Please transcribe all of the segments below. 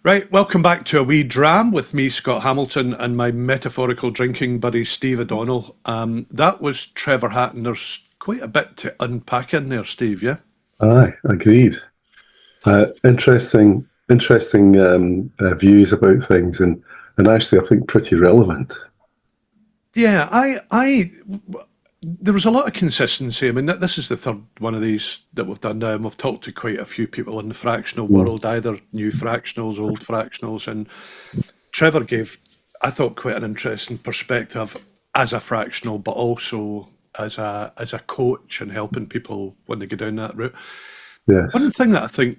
Right, welcome back to a wee dram with me, Scott Hamilton, and my metaphorical drinking buddy, Steve O'Donnell. That was Trevor Hatton. There's quite a bit to unpack in there, Steve, yeah? Aye, agreed. Interesting views about things, and actually, I think pretty relevant. Yeah, there was a lot of consistency. I mean, this is the third one of these that we've done now, and we've talked to quite a few people in the fractional Mm. world, either new fractionals, old fractionals, and Trevor gave, I thought, quite an interesting perspective as a fractional, but also as a coach and helping people when they go down that route. One Yes. thing that I think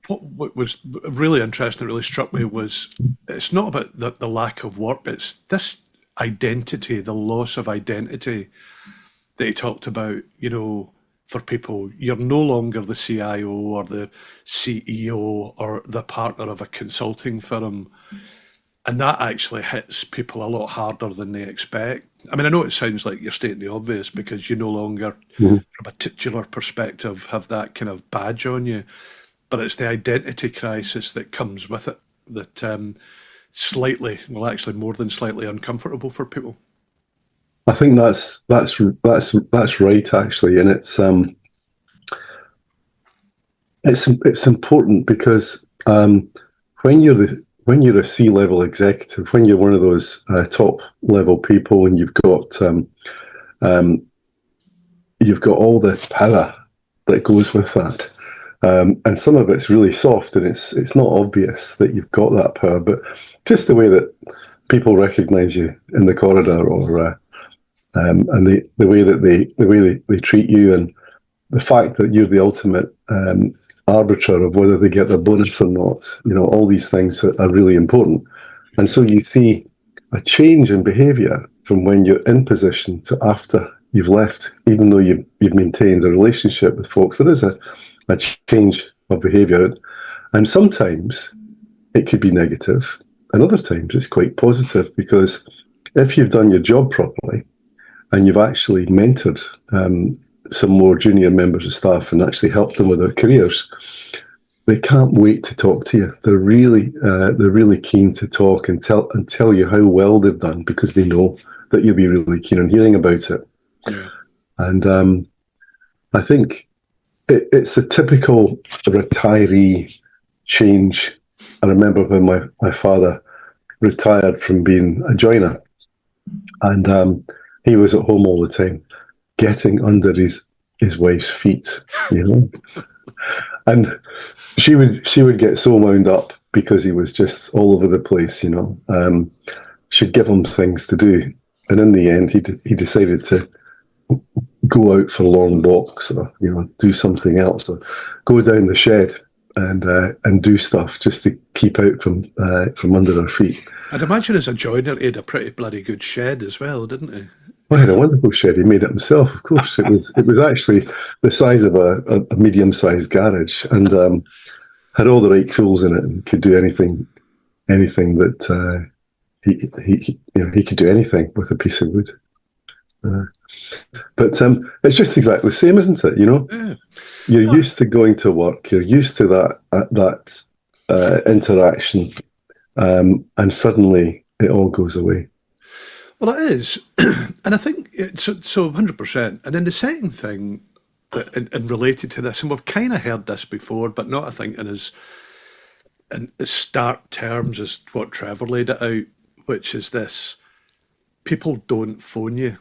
what was really interesting, that really struck me was it's not about the lack of work, it's this identity, the loss of identity that he talked about, for people. You're no longer the CIO or the CEO or the partner of a consulting firm. And that actually hits people a lot harder than they expect. I mean, I know it sounds like you're stating the obvious because you no longer, Mhm. from a titular perspective, have that kind of badge on you. But it's the identity crisis that comes with it that slightly, well, actually more than slightly uncomfortable for people. I think that's right actually, and it's important because when you're a C-level executive, when you're one of those top level people, and um, you've got all the power that goes with that. And some of it's really soft, and it's not obvious that you've got that power, but just the way that people recognise you in the corridor, or and the way they treat you, and the fact that you're the ultimate arbiter of whether they get their bonus or not. All these things are really important, and so you see a change in behaviour from when you're in position to after you've left, even though you've maintained a relationship with folks. There is a change of behaviour, and sometimes it could be negative, and other times it's quite positive because if you've done your job properly and you've actually mentored some more junior members of staff and actually helped them with their careers, they can't wait to talk to you. They're really keen to talk and tell you how well they've done because they know that you'll be really keen on hearing about it. Yeah. And I think it's the typical retiree change. I remember when my father retired from being a joiner, and he was at home all the time, getting under his wife's feet, and she would get so wound up because he was just all over the place. She'd give him things to do, and in the end, he decided to go out for long walks, or do something else, or go down the shed and do stuff just to keep out from under her feet. I'd imagine as a joiner, he had a pretty bloody good shed as well, didn't he? I had a wonderful shed. He made it himself, of course. It was actually the size of a medium-sized garage, and had all the right tools in it, and could do anything that he could do anything with a piece of wood. Uh, but it's just exactly the same, isn't it? Yeah. You're Well, used to going to work. You're used to that interaction, and suddenly it all goes away. well, it is, and I think so 100%. And then the second thing that, and related to this, and we've kind of heard this before, but not I think in as stark terms as what Trevor laid it out, which is this: people don't phone you.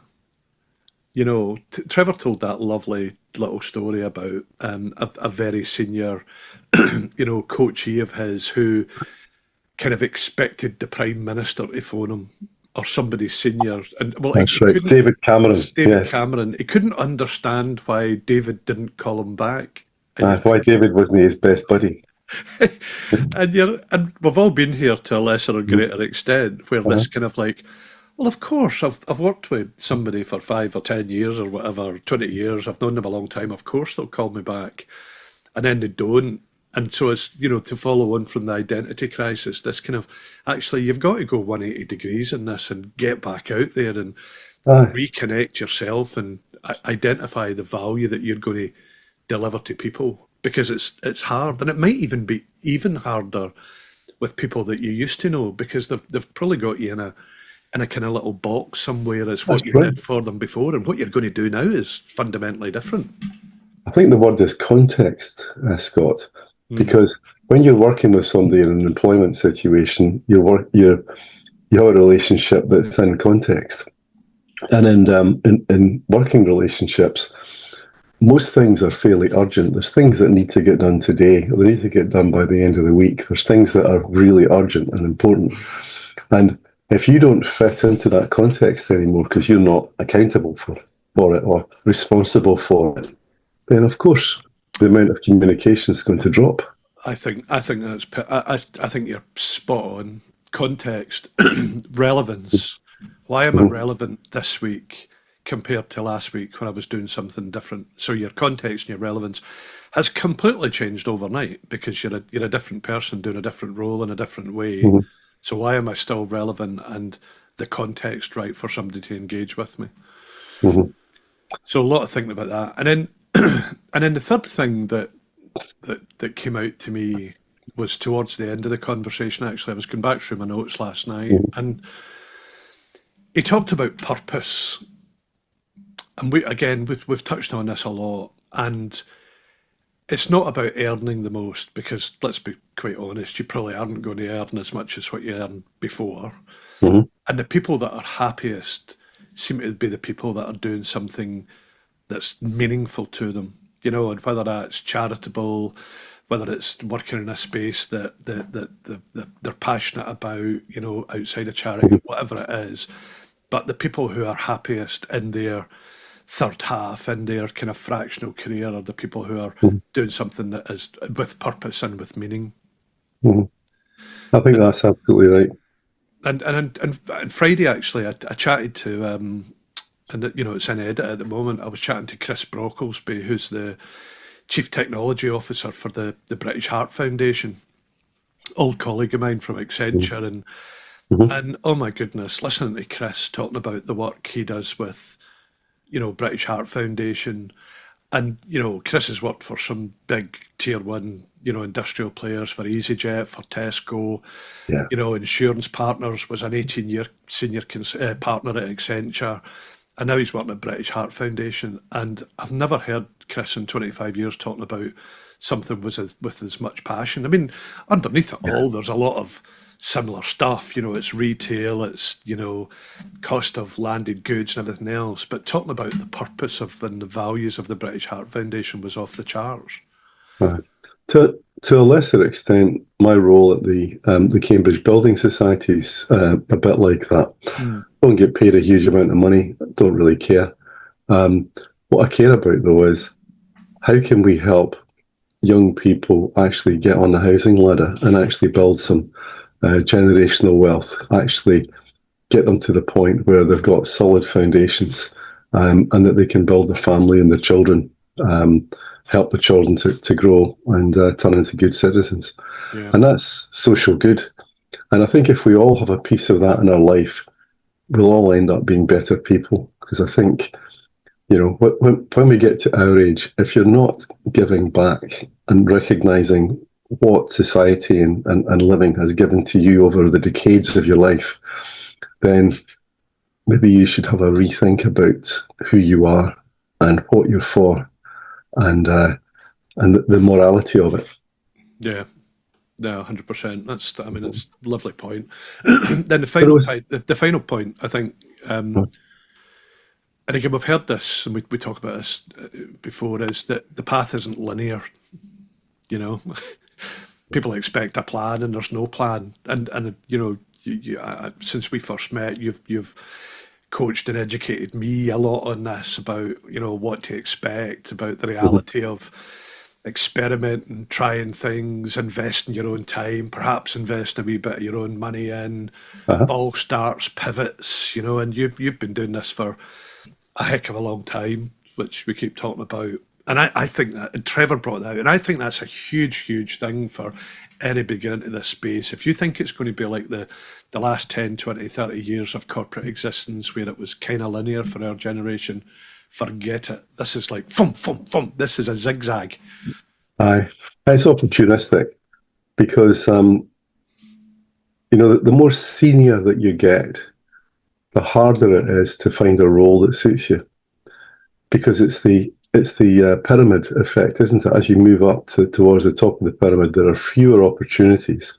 Trevor told that lovely little story about a very senior, coachee of his who kind of expected the Prime Minister to phone him or somebody senior. And well, he That's right, couldn't, David Cameron. David Yes. Cameron, he couldn't understand why David didn't call him back. And you're Why thinking, David wasn't his best buddy. and we've all been here to a lesser or Mhm. greater extent where Uh-huh. this kind of like, well, of course, I've worked with somebody for 5 or 10 years or whatever, 20 years. I've known them a long time. Of course, they'll call me back, and then they don't. And so it's to follow on from the identity crisis. This kind of actually, you've got to go 180 degrees in this and get back out there and Aye. reconnect yourself and identify the value that you're going to deliver to people because it's hard and it might even be even harder with people that you used to know, because they've probably got you in a kind of little box somewhere as what That's you right. did for them before, and what you're going to do now is fundamentally different. I think the word is context, Scott, Mm. because when you're working with somebody in an employment situation, you have a relationship that's in context, and in working relationships, most things are fairly urgent. There's things that need to get done today, or they need to get done by the end of the week. There's things that are really urgent and important, and if you don't fit into that context anymore because you're not accountable for it or responsible for it, then of course the amount of communication is going to drop. I think I think you're spot on. Context, relevance. Why am I Mhm. relevant this week compared to last week when I was doing something different? So your context and your relevance has completely changed overnight because you're a different person doing a different role in a different way. Mhm. So why am I still relevant and the context right for somebody to engage with me? Mhm. So a lot of thinking about that, and then and then the third thing that came out to me was towards the end of the conversation. Actually, I was going back through my notes last night, Mhm. and he talked about purpose, and we've touched on this a lot, and it's not about earning the most because let's be quite honest, you probably aren't going to earn as much as what you earned before, Mhm. and the people that are happiest seem to be the people that are doing something that's meaningful to them, and whether that's charitable, whether it's working in a space that they're passionate about, outside of charity, Mhm. whatever it is. But the people who are happiest in their third half, in their kind of fractional career, are the people who are Mhm. doing something that is with purpose and with meaning. Mhm. I think And that's absolutely right. and Friday actually, I chatted to and it's in edit at the moment. I was chatting to Chris Brocklesby, who's the Chief Technology Officer for the British Heart Foundation, old colleague of mine from Mhm. Accenture, and Mhm. and oh my goodness, listening to Chris talking about the work he does with British Heart Foundation, and Chris has worked for some big tier one industrial players, for EasyJet, for Tesco. Yeah. Insurance Partners was an 18-year senior partner at Accenture, and now he's working at British Heart Foundation. And I've never heard Chris in 25 years talking about something with as much passion. I mean, underneath it Yeah. all, there's a lot of similar stuff. It's retail, it's cost of landed goods and everything else. But talking about the purpose of and the values of the British Heart Foundation was off the charts. Uh, to a lesser extent, my role at the Cambridge Building Society is a bit like that. Mm. Don't get paid a huge amount of money. Don't really care. Um, what I care about though is how can we help young people actually get on the housing ladder and actually build some generational wealth. Actually get them to the point where they've got solid foundations, and that they can build their family and their children, um, help the children to grow and turn into good citizens. Yeah. And that's social good. And I think if we all have a piece of that in our life, we'll all end up being better people. Because I think, when we get to our age, if you're not giving back and recognizing what society and living has given to you over the decades of your life, then maybe you should have a rethink about who you are and what you're for, and the morality of it. Yeah. No, 100%. I mean, it's a lovely point. Then the But it final was, point, the final point, I think, and again, we've heard this and we talk about this before, is that the path isn't linear. You know, people expect a plan and there's no plan. And since we first met, you've coached and educated me a lot on this about what to expect, about the mhm, reality of experimenting, trying things, investing your own time, perhaps invest a wee bit of your own money in uh-huh, false starts, pivots, and you've been doing this for a heck of a long time, which we keep talking about. And I think that, and Trevor brought that out, and I think that's a huge, huge thing for any beginning into this space. If you think it's going to be like the last 10, 20, 30 years of corporate existence where it was kind of linear for our generation, forget it. This is like, thump, thump, thump. This is a zigzag. aye. It's opportunistic because the more senior that you get, the harder it is to find a role that suits you, because it's the pyramid effect, isn't it? As you move up towards the top of the pyramid, there are fewer opportunities,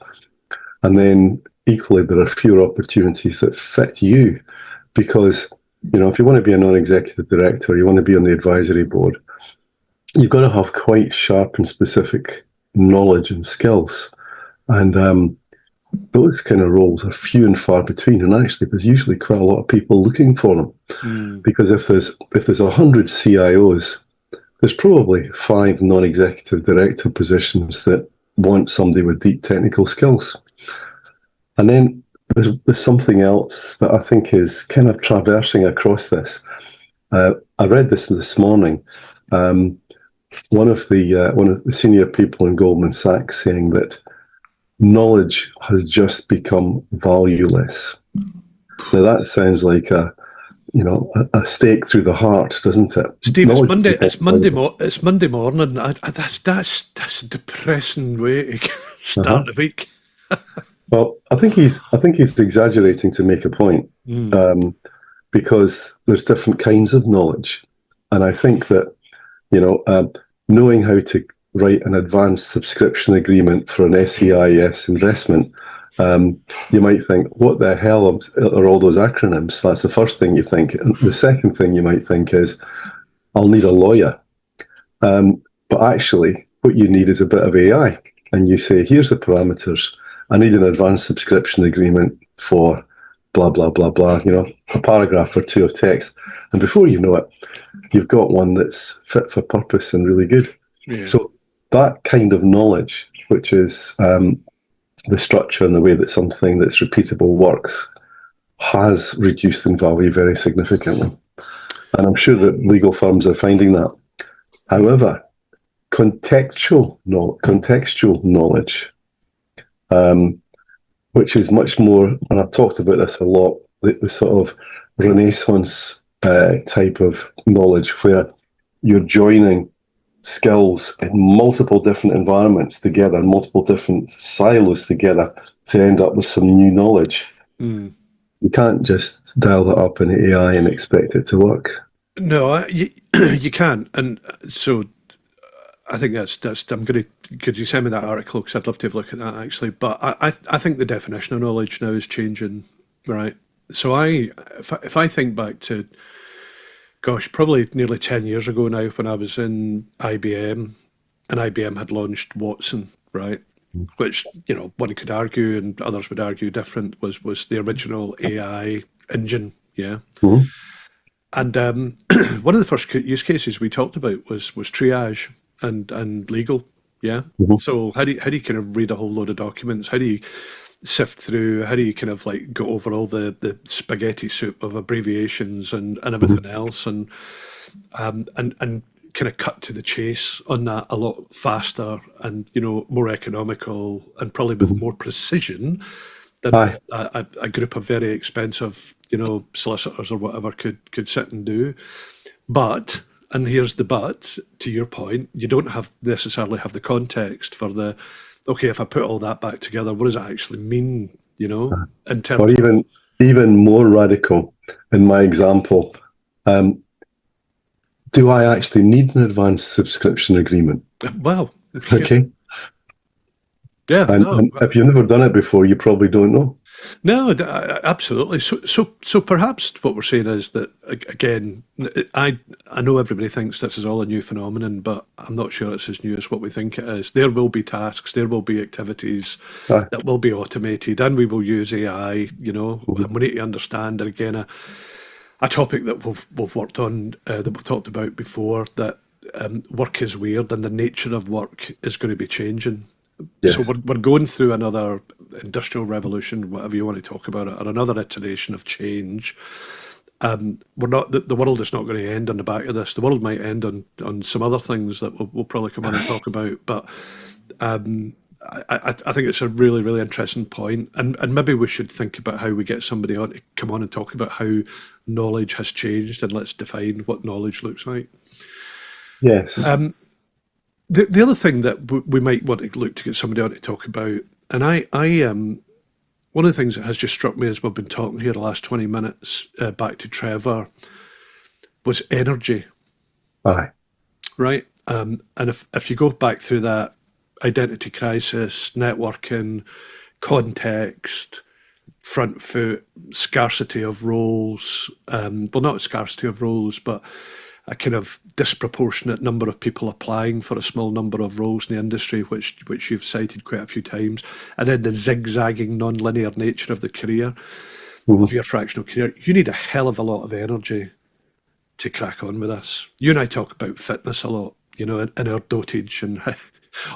and then equally there are fewer opportunities that fit you, because if you want to be a non-executive director, you want to be on the advisory board, you've got to have quite sharp and specific knowledge and skills, and those kind of roles are few and far between, and actually there's usually quite a lot of people looking for them, because if there's 100 CIOs, there's probably 5 non-executive director positions that want somebody with deep technical skills. And then there's something else that I think is kind of traversing across this. I read this morning. One of the senior people in Goldman Sachs saying that knowledge has just become valueless. Now that sounds like a stake through the heart, doesn't it? Steve, Knowledge it's Monday morning. That's a depressing way to start the week. Well, I think he's exaggerating to make a point, because there's different kinds of knowledge, and I think that knowing how to write an advanced subscription agreement for an SEIS investment, you might think, what the hell are all those acronyms? That's the first thing you think. And the second thing you might think is, I'll need a lawyer. But actually, what you need is a bit of AI. And you say, here's the parameters. I need an advanced subscription agreement for blah, blah, blah, blah, a paragraph or two of text. And before you know it, you've got one that's fit for purpose and really good. Yeah. So that kind of knowledge, which is the structure and the way that something that's repeatable works, has reduced in value very significantly. And I'm sure that legal firms are finding that. However, contextual knowledge, which is much more, and I've talked about this a lot, the sort of Renaissance type of knowledge, where you're joining skills in multiple different environments together, multiple different silos together to end up with some new knowledge. You can't just dial that up in AI and expect it to work. No, you can't. And so I think that's could you send me that article? Because I'd love to have a look at that, actually. But I think the definition of knowledge now is changing, right? So if I think back to, gosh, probably nearly 10 years ago now, when I was in IBM, and IBM had launched Watson, right? Which, one could argue, and others would argue different, was the original AI engine, yeah? Mm-hmm. And one of the first use cases we talked about was triage and legal, yeah? Mm-hmm. So how do you kind of read a whole load of documents? How do you sift through? How do you kind of like go over all the spaghetti soup of abbreviations and everything else, and kind of cut to the chase on that a lot faster and more economical and probably with more precision than a group of very expensive solicitors or whatever could sit and do. But, and here's the but, to your point, you don't necessarily have the context for okay, if I put all that back together, what does it actually mean, in terms or even more radical in my example, do I actually need an advanced subscription agreement? Well, okay. Yeah. And if you've never done it before, you probably don't know. No, absolutely. So perhaps what we're saying is that, again, I know everybody thinks this is all a new phenomenon, but I'm not sure it's as new as what we think it is. There will be tasks, there will be activities that will be automated, and we will use AI, and we need to understand, and again, a topic that we've worked on, that we've talked about before, that work is weird and the nature of work is going to be changing. Yes. So we're going through another industrial revolution, whatever you want to talk about it, or another iteration of change. We're not the world is not going to end on the back of this. The world might end on some other things that we'll probably come on and talk about. But I think it's a really, really interesting point, and maybe we should think about how we get somebody on to come on and talk about how knowledge has changed, and let's define what knowledge looks like. Yes. The other thing that we might want to look to get somebody on to talk about, and I one of the things that has just struck me as we've been talking here the last 20 minutes, back to Trevor, was energy, Aye. right? And if you go back through that identity crisis, networking, context, front foot, scarcity of roles, well, not a scarcity of roles, but a kind of disproportionate number of people applying for a small number of roles in the industry, which you've cited quite a few times, and then the zigzagging, non-linear nature of the career, of your fractional career. You need a hell of a lot of energy to crack on with this. You and I talk about fitness a lot, in our dotage, and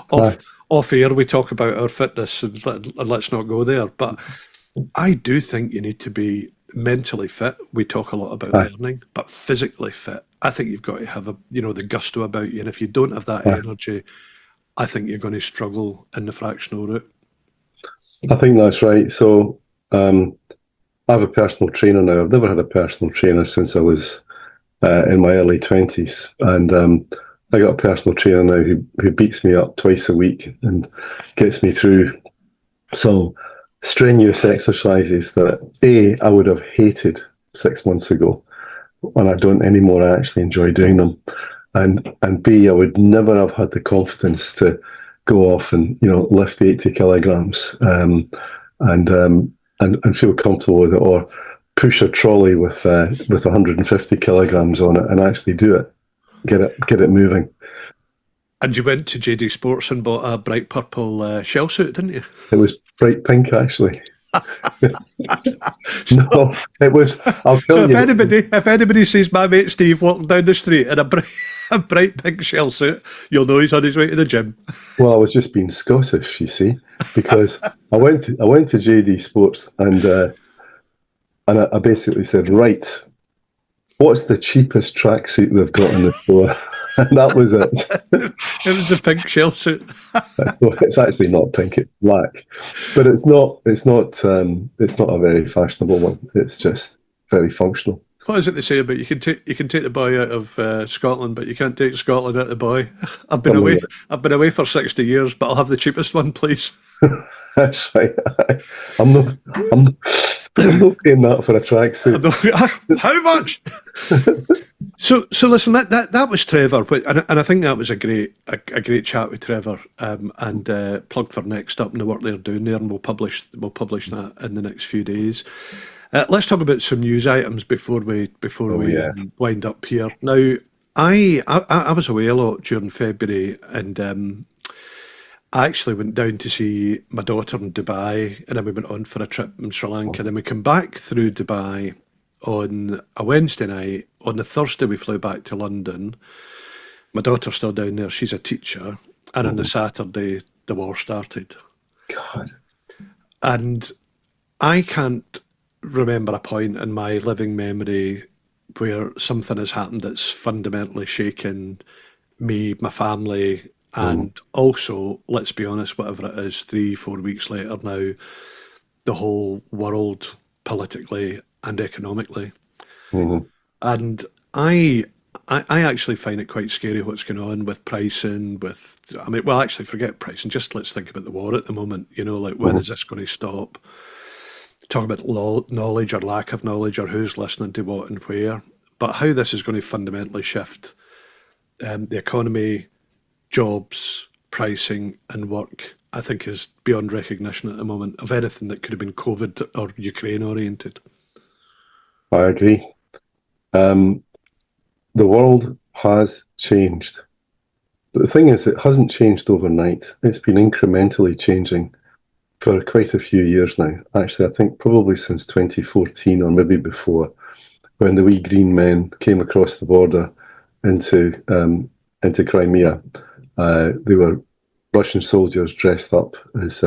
off Aye. off air we talk about our fitness, and let's not go there. But I do think you need to be mentally fit. We talk a lot about Aye. learning, but physically fit. I think you've got to have the gusto about you. And if you don't have that Aye. energy, I think you're going to struggle in the fractional route. I think that's right. So I have a personal trainer now. I've never had a personal trainer since I was in my early 20s. And I got a personal trainer now who beats me up twice a week and gets me through some strenuous exercises that I would have hated 6 months ago, and I don't anymore. I actually enjoy doing them, and B, I would never have had the confidence to go off and lift 80 kilograms and feel comfortable with it, or push a trolley with 150 kilograms on it and actually do it, get it moving. And you went to JD Sports and bought a bright purple shell suit, didn't you? It was bright pink, actually. So, No, it was. I'll tell so if you. anybody sees my mate Steve walking down the street in a bright pink shell suit, you'll know he's on his way to the gym. Well, I was just being Scottish, you see, because I went to JD Sports and I basically said, right, what's the cheapest tracksuit they've got in the store? And that was it. It was a pink shell suit. Well, it's actually not pink; it's black, but it's not. It's not a very fashionable one. It's just very functional. What is it they say about you can take the boy out of Scotland, but you can't take Scotland out of the boy? I've been away. I've been away for 60 years, but I'll have the cheapest one, please. That's right. I'm not. I'm not paying that for a tracksuit. How much? So listen, that was Trevor, and I think that was a great chat with Trevor, and plugged for Next Up and the work they're doing there, and we'll publish that in the next few days. Let's talk about some news items before we wind up here. Now, I was away a lot during February, and I actually went down to see my daughter in Dubai, and then we went on for a trip in Sri Lanka. Then we came back through Dubai on a Wednesday night. On the Thursday, we flew back to London. My daughter's still down there. She's a teacher. And on the Saturday, the war started. God. And I can't remember a point in my living memory where something has happened that's fundamentally shaken me, my family, and also, let's be honest, whatever it is, 3-4 weeks later now, the whole world politically and economically. And I actually find it quite scary what's going on with pricing, actually forget pricing, just let's think about the war at the moment, when is this going to stop? Talk about knowledge or lack of knowledge, or who's listening to what and where, but how this is going to fundamentally shift the economy, jobs, pricing and work, I think is beyond recognition at the moment of anything that could have been COVID or Ukraine oriented. I agree. The world has changed. But the thing is, it hasn't changed overnight. It's been incrementally changing for quite a few years now. Actually, I think probably since 2014 or maybe before, when the wee green men came across the border into Crimea. They were Russian soldiers dressed up as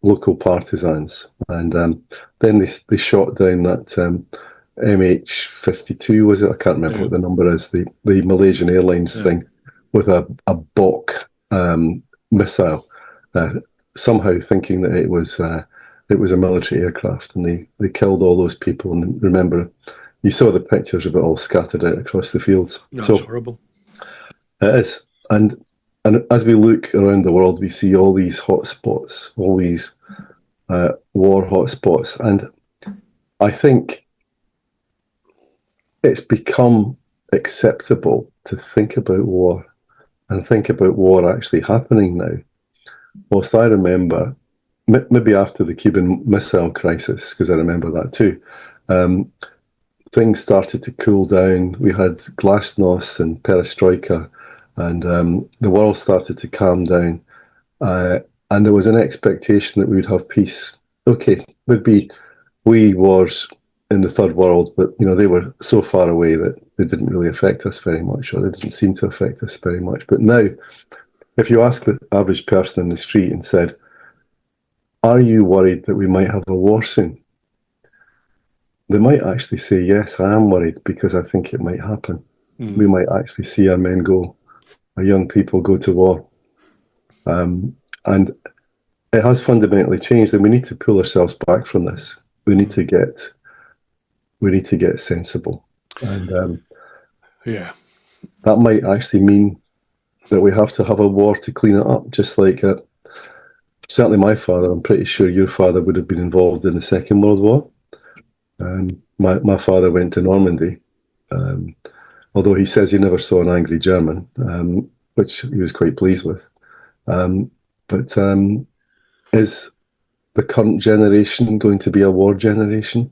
local partisans, and then they shot down that MH52, was it? I can't remember what the number is. The Malaysian Airlines thing with a Bok missile, somehow thinking that it was a military aircraft, and they killed all those people. And remember, you saw the pictures of it all scattered out across the fields. No, it's horrible. It is, and and as we look around the world, we see all these hotspots, all these war hotspots, and I think it's become acceptable to think about war and think about war actually happening now. Whilst I remember, maybe after the Cuban Missile Crisis, because I remember that too, um, things started to cool down. We had glasnost and perestroika, and the world started to calm down. And there was an expectation that we would have peace. Okay, there'd be wee wars in the third world, but they were so far away that they didn't really affect us very much, or they didn't seem to affect us very much. But now, if you ask the average person in the street and said, "Are you worried that we might have a war soon?" They might actually say, "Yes, I am worried because I think it might happen. We might actually see our men go, our young people go to war." And it has fundamentally changed, and we need to pull ourselves back from this. We need to get sensible, and Yeah. that might actually mean that we have to have a war to clean it up. Just like certainly my father, I'm pretty sure your father would have been involved in the Second World War. My father went to Normandy, although he says he never saw an angry German, which he was quite pleased with. But is the current generation going to be a war generation?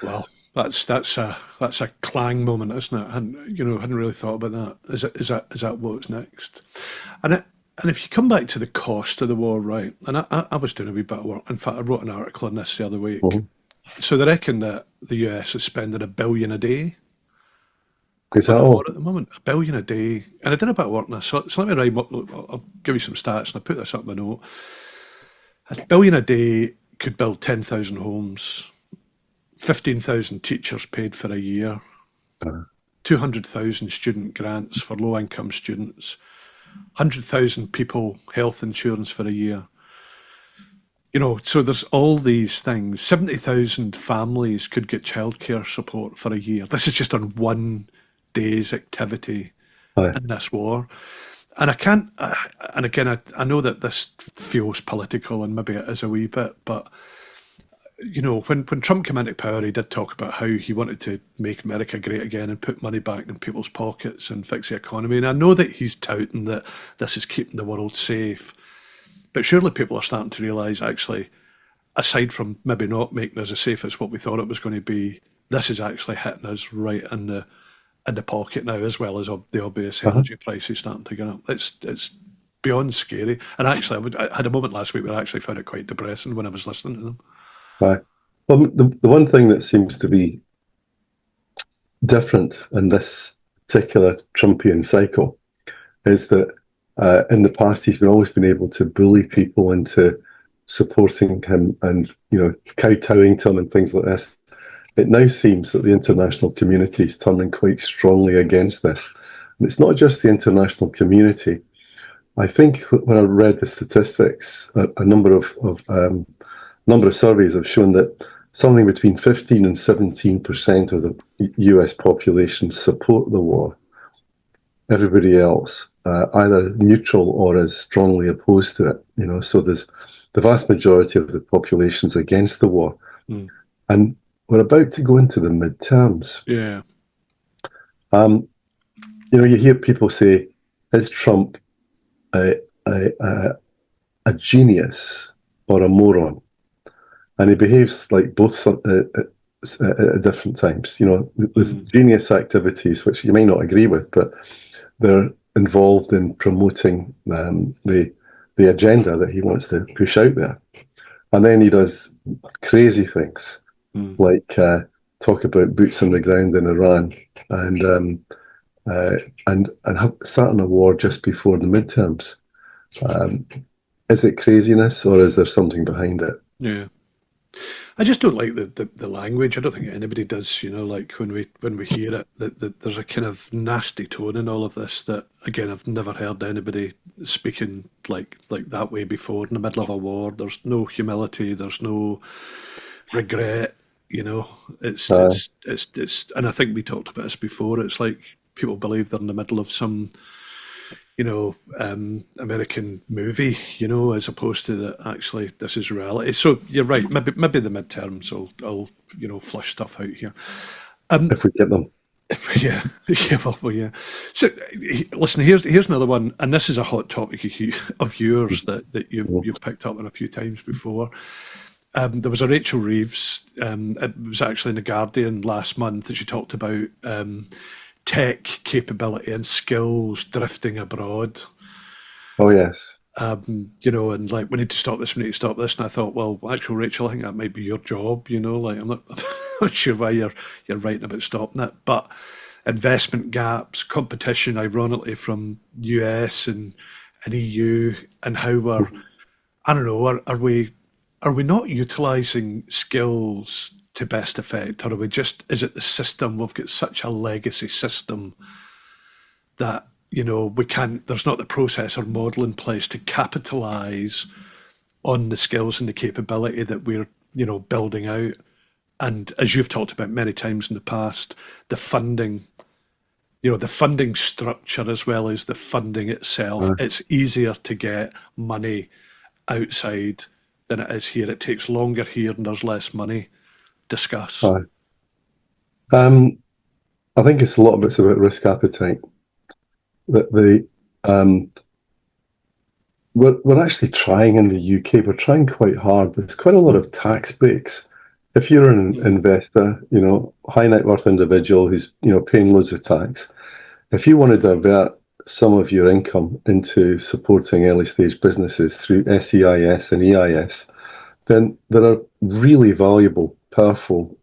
Well, that's a clang moment, isn't it? Hadn't really thought about that. Is that what's next? And if you come back to the cost of the war, right? And I was doing a wee bit of work. In fact, I wrote an article on this the other week. Mhm. So they reckon that the US is spending $1 billion a day Is on that a war all? at the moment. $1 billion a day. And I did a bit of work on this. So let me write. I'll give you some stats, and I put this up in the note. $1 billion a day could build 10,000 homes, 15,000 teachers paid for a year, Uh, 200,000 student grants for low income students, 100,000 people health insurance for a year. So there's all these things. 70,000 families could get childcare support for a year. This is just on one day's activity aye. in this war. And I can't, and again, I know that this feels political and maybe it is a wee bit, but when Trump came into power, he did talk about how he wanted to make America great again and put money back in people's pockets and fix the economy. And I know that he's touting that this is keeping the world safe, but surely people are starting to realise, actually, aside from maybe not making us as safe as what we thought it was going to be, this is actually hitting us right in the pocket now, as well as the obvious Uh-huh. energy prices starting to go up. It's beyond scary. And actually, I had a moment last week where I actually found it quite depressing when I was listening to them. Aye. Well, the one thing that seems to be different in this particular Trumpian cycle is that in the past he's always been able to bully people into supporting him and kowtowing to him and things like this. It now seems that the international community is turning quite strongly against this. And it's not just the international community. I think when I read the statistics, a number of surveys have shown that something between 15 and 17% of the US population support the war. Everybody else, either neutral or is strongly opposed to it. So there's the vast majority of the population's against the war. Mm. And we're about to go into the midterms. Yeah. You hear people say, "Is Trump a, a genius or a moron?" And he behaves like both at different times. There's genius activities which you may not agree with, but they're involved in promoting the agenda that he wants to push out there. And then he does crazy things like talk about boots on the ground in Iran and starting a war just before the midterms. Is it craziness or is there something behind it? Yeah. I just don't like the language. I don't think anybody does. Like when we hear it, that there's a kind of nasty tone in all of this. That again, I've never heard anybody speaking like that way before. In the middle of a war, there's no humility. There's no regret. It's Uh, it's it's it's, and I think we talked about this before. It's like people believe they're in the middle of some American movie, as opposed to that actually this is reality. So you're right. Maybe the midterms will flush stuff out here. if we get them. Yeah, yeah, well, yeah. So, listen, here's another one, and this is a hot topic of yours that you've picked up on a few times before. There was a Rachel Reeves. It was actually in the Guardian last month that she talked about tech capability and skills drifting abroad. Oh, yes. And like, we need to stop this, we need to stop this. And I thought, well, actually, Rachel, I think that might be your job, like, I'm not sure why you're writing about stopping it. But investment gaps, competition, ironically, from US and EU, and how I don't know, are we not utilising skills to best effect? Or is it the system? We've got such a legacy system that we can't, there's not the process or model in place to capitalize on the skills and the capability that we're building out. And as you've talked about many times in the past, the funding, the funding structure as well as the funding itself, it's easier to get money outside than it is here. It takes longer here and there's less money. Discuss. I think it's a lot of it's about risk appetite. That we're actually trying in the UK. We're trying quite hard. There's quite a lot of tax breaks. If you're an investor, high net worth individual who's paying loads of tax, if you want to divert some of your income into supporting early stage businesses through SEIS and EIS, then there are really valuable, powerful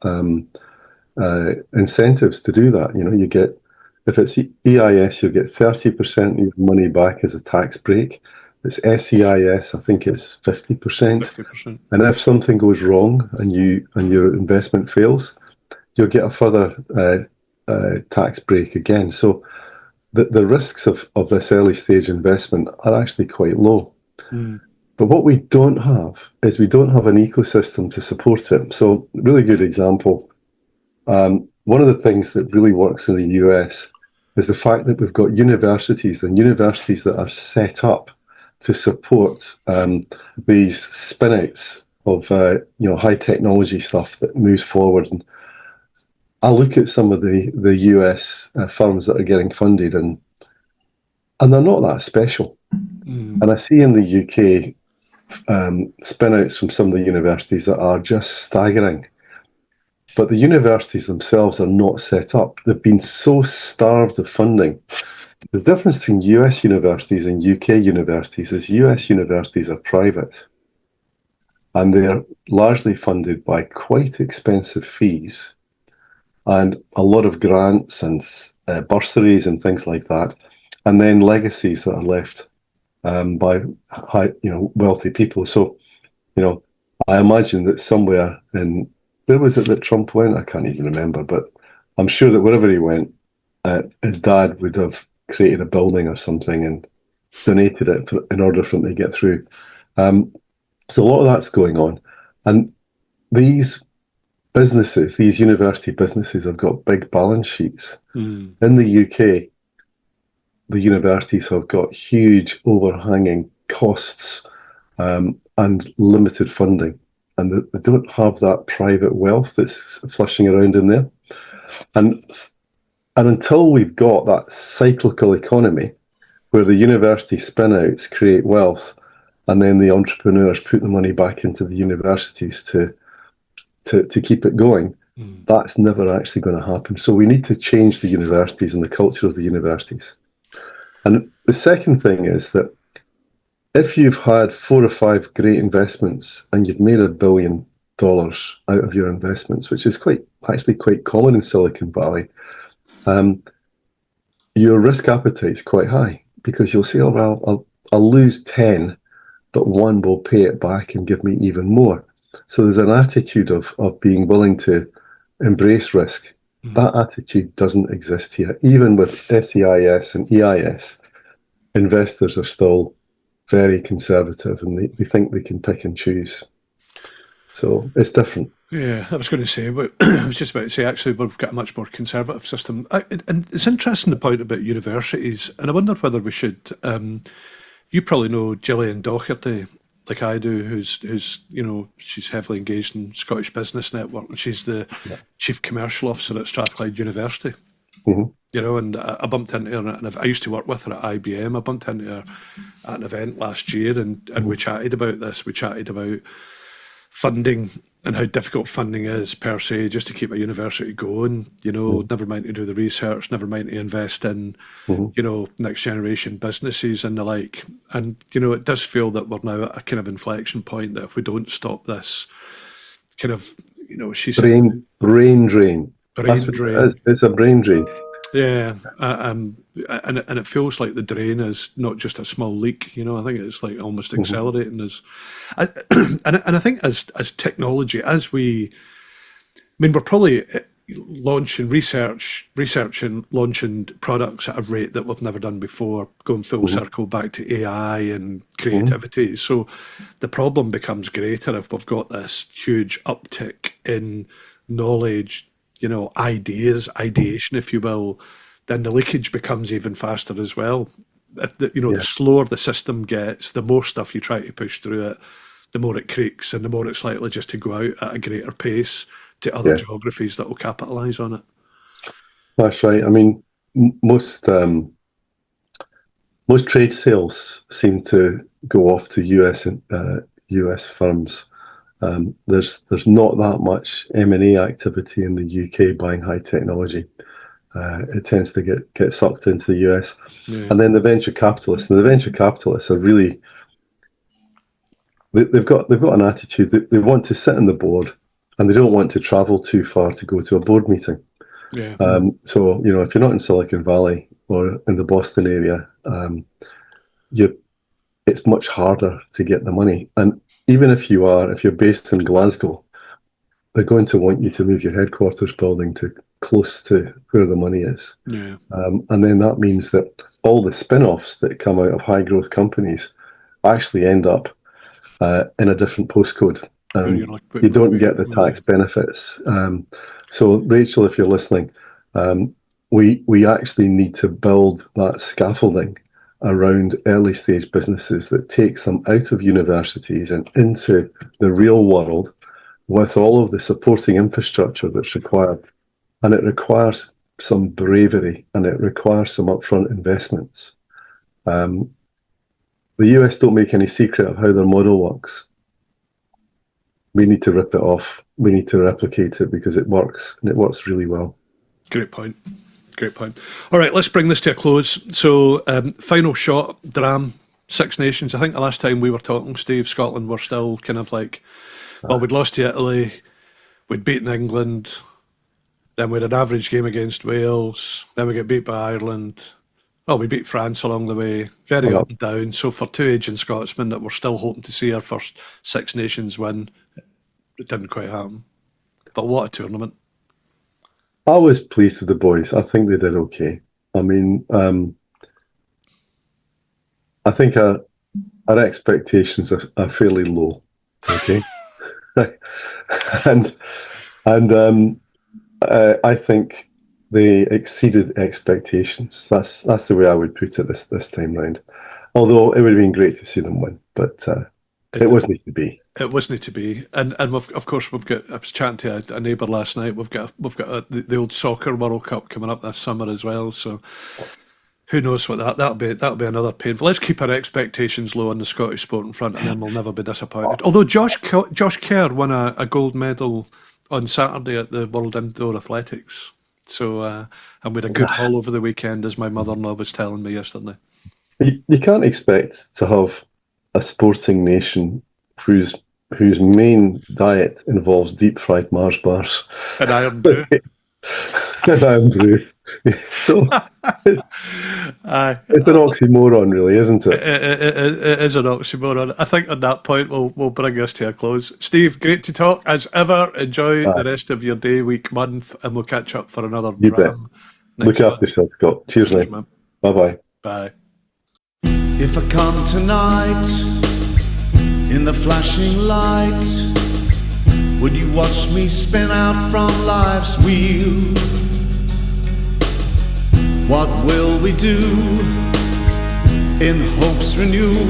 incentives to do that. You get, if it's EIS, you'll get 30% of your money back as a tax break. It's SEIS, I think it's 50%. 50%. And if something goes wrong and your investment fails, you'll get a further tax break again. So the risks of this early stage investment are actually quite low. But what we don't have is we don't have an ecosystem to support it. So really good example. One of the things that really works in the US is the fact that we've got universities that are set up to support these spin-outs of high technology stuff that moves forward. And I look at some of the US firms that are getting funded, and they're not that special. And I see in the UK spin-outs from some of the universities that are just staggering. But the universities themselves are not set up. They've been so starved of funding. The difference between US universities and UK universities is US universities are private. And they're largely funded by quite expensive fees and a lot of grants and bursaries and things like that. And then legacies that are left by wealthy people. So, I imagine that somewhere in, where was it that Trump went? I can't even remember, but I'm sure that wherever he went, his dad would have created a building or something and donated it in order for him to get through. So a lot of that's going on. And these businesses, these university businesses, have got big balance sheets. In the UK, the universities have got huge overhanging costs and limited funding. And they don't have that private wealth that's flushing around in there. And until we've got that cyclical economy where the university spin-outs create wealth and then the entrepreneurs put the money back into the universities to keep it going, that's never actually going to happen. So we need to change the universities and the culture of the universities. And the second thing is that if you've had 4 or 5 great investments and you've made $1 billion out of your investments, which is quite common in Silicon Valley, your risk appetite is quite high because you'll say, oh, well, I'll lose 10, but 1 will pay it back and give me even more. So there's an attitude of being willing to embrace risk. That attitude doesn't exist here. Even with SEIS and EIS, investors are still very conservative and they think they can pick and choose. So it's different. Yeah, I was going to say, but I was just about to say, actually, we've got a much more conservative system. And it's interesting the point about universities, and I wonder whether we should. You probably know Gillian Doherty, like I do, who's she's heavily engaged in Scottish Business Network, and she's the Yeah. chief commercial officer at Strathclyde University. Hmm. And I bumped into her, and I used to work with her at IBM. I bumped into her at an event last year, and we chatted about this. We chatted about funding and how difficult funding is per se, just to keep a university going. Never mind to do the research, never mind to invest in, Hmm. next generation businesses and the like. And it does feel that we're now at a kind of inflection point that if we don't stop this kind of, she said, Brain drain. brain That's what it drain. is. It's a brain drain. Yeah, and it feels like the drain is not just a small leak. I think it's like almost Hmm. accelerating I, and I think as technology, we're probably launching research and launching products at a rate that we've never done before, going full Hmm. circle back to AI and Hmm. creativity. So the problem becomes greater if we've got this huge uptick in knowledge, ideation, if you will, then the leakage becomes even faster as well. If the Yeah, slower the system gets, the more stuff you try to push through it, the more it creaks and the more it's likely just to go out at a greater pace to other yeah, geographies that will capitalise on it. that's right. I mean, most most trade sales seem to go off to US firms. There's not that much M&A activity in the UK buying high technology. It tends to get sucked into the US, Yeah, and then the venture capitalists. And the venture capitalists are really they've got an attitude that they want to sit on the board, and they don't want to travel too far to go to a board meeting. yeah, So if you're not in Silicon Valley or in the Boston area, you it's much harder to get the money. And even if you're based in Glasgow, they're going to want you to move your headquarters building to close to where the money is. yeah. And then that means that all the spin-offs that come out of high growth companies actually end up in a different postcode. Where you're And like, you don't get the yeah, tax benefits. So Rachel, if you're listening, we actually need to build that scaffolding around early stage businesses that takes them out of universities and into the real world with all of the supporting infrastructure that's required. And it requires some bravery and it requires some upfront investments. Um, the US don't make any secret of how their model works. We need to rip it off. We need to replicate it because it works and it works really well. great point. Great point. All right, let's bring this to a close. So, final shot, Dram, Six Nations. I think the last time we were talking, Steve, Scotland were still kind of like, well, we'd lost to Italy, we'd beaten England, then we had an average game against Wales, then we get beat by Ireland. Well, we beat France along the way, very Uh, up and down. So for two aging Scotsmen that were still hoping to see our first Six Nations win, it didn't quite happen. But what a tournament. I was pleased with the boys. I think they did okay. I mean, I think our expectations are fairly low. Okay, and I think they exceeded expectations. That's the way I would put it this time round. Although it would have been great to see them win, but it wasn't to be. It wasn't to be, and of course we've got. I was chatting to a neighbour last night. We've got the old soccer World Cup coming up this summer as well. So who knows what that'll be? That'll be another painful. Let's keep our expectations low on the Scottish sporting front, and then we'll never be disappointed. Although Josh Kerr won a gold medal on Saturday at the World Indoor Athletics. So and we had a good haul over the weekend, as my mother-in-law was telling me yesterday. You can't expect to have a sporting nation whose main diet involves deep fried Mars bars And Iron Brew. and iron brew. So it's an oxymoron, really, isn't it? It is an oxymoron. I think on that point we'll bring us to a close. Steve, great to talk as ever. Enjoy the rest of your day, week, month, and we'll catch up for another You bet. Dram Look next after month. yourself, Scott. Cheers, Cheers, mate. man. Bye-bye. Bye. If I come tonight in the flashing light, Would you watch me spin out from life's wheel? What will we do in hopes renewed?